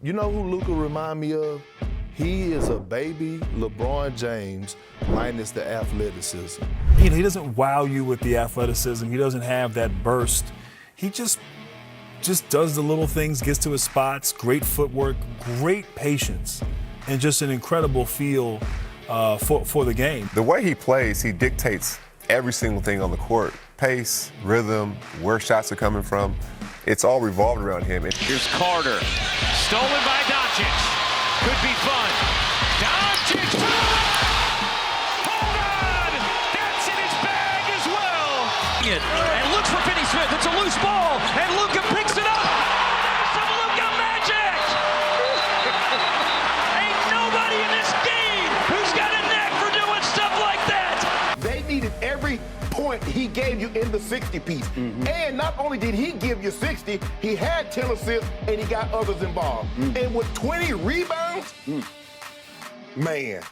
You know who Luka remind me of? He is a baby LeBron James minus the athleticism. He doesn't wow you with the athleticism. He doesn't have that burst. He just does the little things, gets to his spots, great footwork, great patience, and just an incredible feel for the game. The way he plays, he dictates every single thing on the court. Pace, rhythm, where shots are coming from. It's all revolved around him. Here's Carter. Stolen by Doncic. Could be fun. Doncic. Hold on! That's in his bag as well. And looks for Finney Smith. It's a loose ball. And Luka picks it up. There's some Luka magic! Ain't nobody in this game who's got a knack for doing stuff like that. They needed every point he gave you in the 60-piece. And not only did he give you 60, he had 10 assists and he got others involved. And with 20 rebounds, man.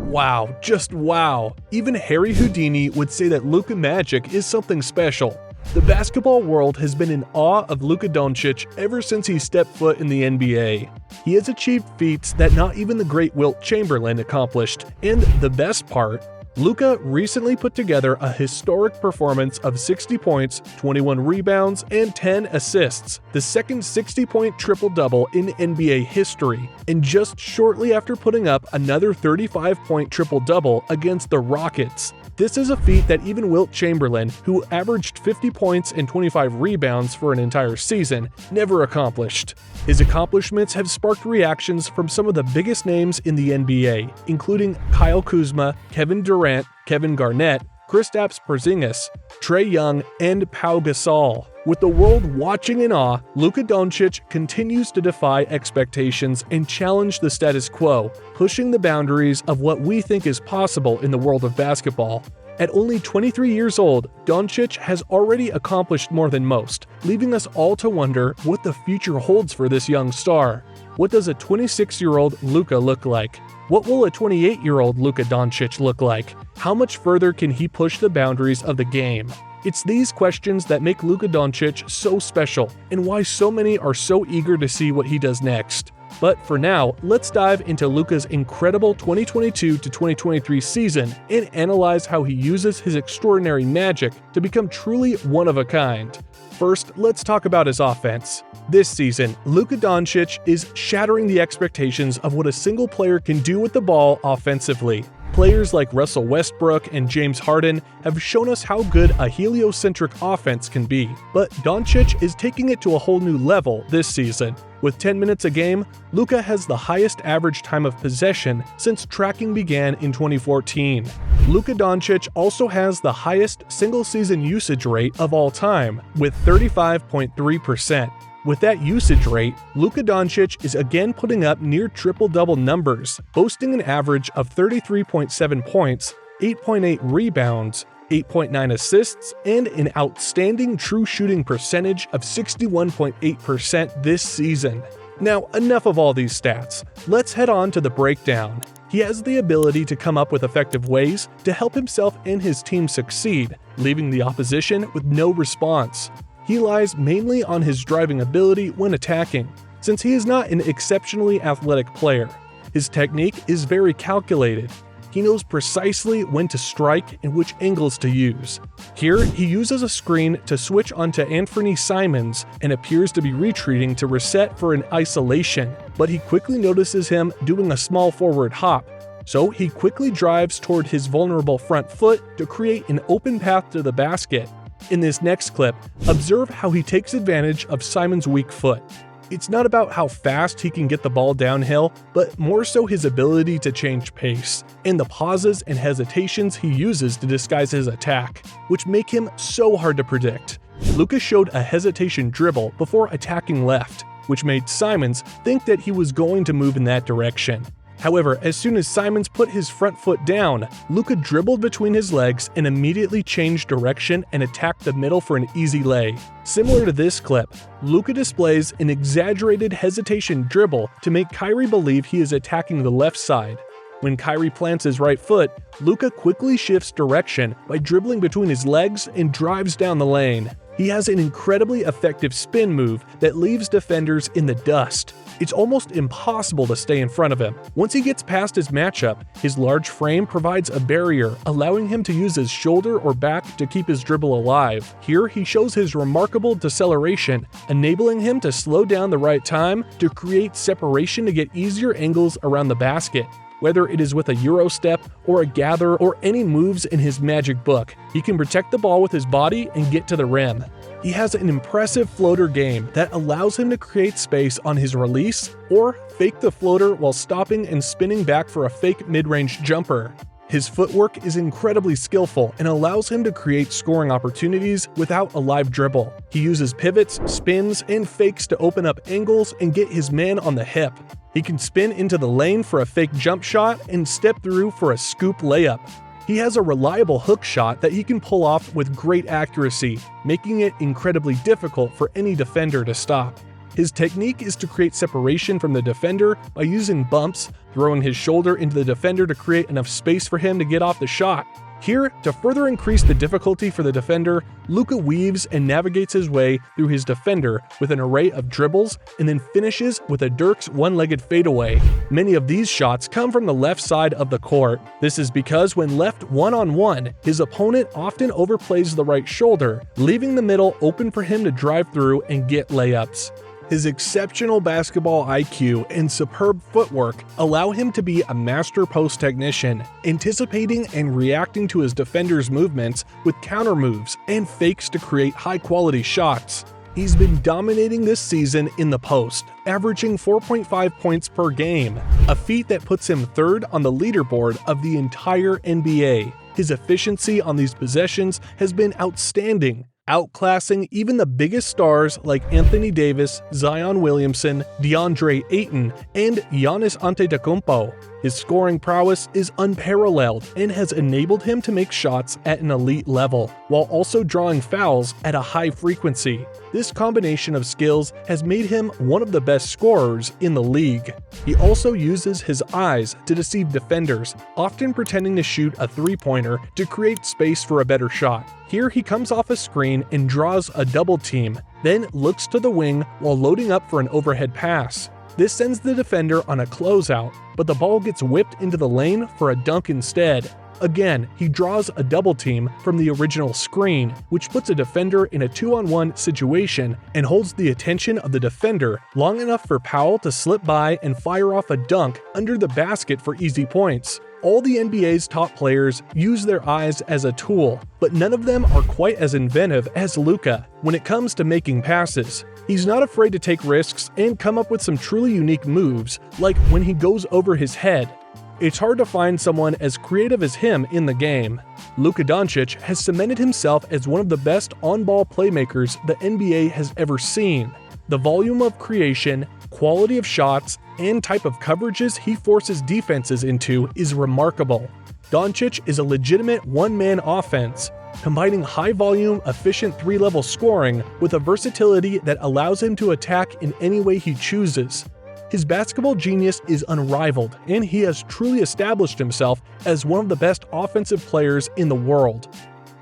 Wow, just wow. Even Harry Houdini would say that Luka magic is something special. The basketball world has been in awe of Luka Doncic ever since he stepped foot in the NBA. He has achieved feats that not even the great Wilt Chamberlain accomplished, and the best part, Luka recently put together a historic performance of 60 points, 21 rebounds, and 10 assists, the second 60-point triple-double in NBA history, and just shortly after putting up another 35-point triple-double against the Rockets. This is a feat that even Wilt Chamberlain, who averaged 50 points and 25 rebounds for an entire season, never accomplished. His accomplishments have sparked reactions from some of the biggest names in the NBA, including Kyle Kuzma, Kevin Durant, Kevin Garnett, Kristaps Porzingis, Trae Young, and Pau Gasol. With the world watching in awe, Luka Doncic continues to defy expectations and challenge the status quo, pushing the boundaries of what we think is possible in the world of basketball. At only 23 years old, Doncic has already accomplished more than most, leaving us all to wonder what the future holds for this young star. What does a 26-year-old Luka look like? What will a 28-year-old Luka Doncic look like? How much further can he push the boundaries of the game? It's these questions that make Luka Doncic so special, and why so many are so eager to see what he does next. But for now, let's dive into Luka's incredible 2022 to 2023 season and analyze how he uses his extraordinary magic to become truly one of a kind. First, let's talk about his offense. This season, Luka Doncic is shattering the expectations of what a single player can do with the ball offensively. Players like Russell Westbrook and James Harden have shown us how good a heliocentric offense can be, but Doncic is taking it to a whole new level this season. With 10 minutes a game, Luka has the highest average time of possession since tracking began in 2014. Luka Doncic also has the highest single-season usage rate of all time, with 35.3%. With that usage rate, Luka Doncic is again putting up near triple-double numbers, boasting an average of 33.7 points, 8.8 rebounds, 8.9 assists, and an outstanding true shooting percentage of 61.8% this season. Now, enough of all these stats. Let's head on to the breakdown. He has the ability to come up with effective ways to help himself and his team succeed, leaving the opposition with no response. He lies mainly on his driving ability when attacking, since he is not an exceptionally athletic player. His technique is very calculated. He knows precisely when to strike and which angles to use. Here, he uses a screen to switch onto Anthony Simons and appears to be retreating to reset for an isolation, but he quickly notices him doing a small forward hop, so he quickly drives toward his vulnerable front foot to create an open path to the basket. In this next clip, observe how he takes advantage of Simon's weak foot. It's not about how fast he can get the ball downhill, but more so his ability to change pace, and the pauses and hesitations he uses to disguise his attack, which make him so hard to predict. Luka showed a hesitation dribble before attacking left, which made Simons think that he was going to move in that direction. However, as soon as Simons put his front foot down, Luka dribbled between his legs and immediately changed direction and attacked the middle for an easy lay. Similar to this clip, Luka displays an exaggerated hesitation dribble to make Kyrie believe he is attacking the left side. When Kyrie plants his right foot, Luka quickly shifts direction by dribbling between his legs and drives down the lane. He has an incredibly effective spin move that leaves defenders in the dust. It's almost impossible to stay in front of him. Once he gets past his matchup, his large frame provides a barrier, allowing him to use his shoulder or back to keep his dribble alive. Here, he shows his remarkable deceleration, enabling him to slow down the right time to create separation to get easier angles around the basket. Whether it is with a Euro step or a gather or any moves in his magic book, he can protect the ball with his body and get to the rim. He has an impressive floater game that allows him to create space on his release or fake the floater while stopping and spinning back for a fake mid-range jumper. His footwork is incredibly skillful and allows him to create scoring opportunities without a live dribble. He uses pivots, spins, and fakes to open up angles and get his man on the hip. He can spin into the lane for a fake jump shot and step through for a scoop layup. He has a reliable hook shot that he can pull off with great accuracy, making it incredibly difficult for any defender to stop. His technique is to create separation from the defender by using bumps, throwing his shoulder into the defender to create enough space for him to get off the shot. Here, to further increase the difficulty for the defender, Luka weaves and navigates his way through his defender with an array of dribbles and then finishes with a Dirk's one-legged fadeaway. Many of these shots come from the left side of the court. This is because when left one-on-one, his opponent often overplays the right shoulder, leaving the middle open for him to drive through and get layups. His exceptional basketball IQ and superb footwork allow him to be a master post technician, anticipating and reacting to his defenders' movements with counter moves and fakes to create high-quality shots. He's been dominating this season in the post, averaging 4.5 points per game, a feat that puts him third on the leaderboard of the entire NBA. His efficiency on these possessions has been outstanding, outclassing even the biggest stars like Anthony Davis, Zion Williamson, DeAndre Ayton, and Giannis Antetokounmpo. His scoring prowess is unparalleled and has enabled him to make shots at an elite level, while also drawing fouls at a high frequency. This combination of skills has made him one of the best scorers in the league. He also uses his eyes to deceive defenders, often pretending to shoot a three-pointer to create space for a better shot. Here he comes off a screen and draws a double team, then looks to the wing while loading up for an overhead pass. This sends the defender on a closeout, but the ball gets whipped into the lane for a dunk instead. Again, he draws a double team from the original screen, which puts a defender in a 2-on-1 situation and holds the attention of the defender long enough for Powell to slip by and fire off a dunk under the basket for easy points. All the NBA's top players use their eyes as a tool, but none of them are quite as inventive as Luka when it comes to making passes. He's not afraid to take risks and come up with some truly unique moves, like when he goes over his head. It's hard to find someone as creative as him in the game. Luka Doncic has cemented himself as one of the best on-ball playmakers the NBA has ever seen. The volume of creation, quality of shots, and type of coverages he forces defenses into is remarkable. Doncic is a legitimate one-man offense, combining high-volume, efficient three-level scoring with a versatility that allows him to attack in any way he chooses. His basketball genius is unrivaled, and he has truly established himself as one of the best offensive players in the world.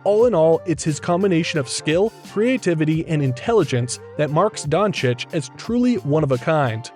All in all, it's his combination of skill, creativity, and intelligence that marks Doncic as truly one of a kind.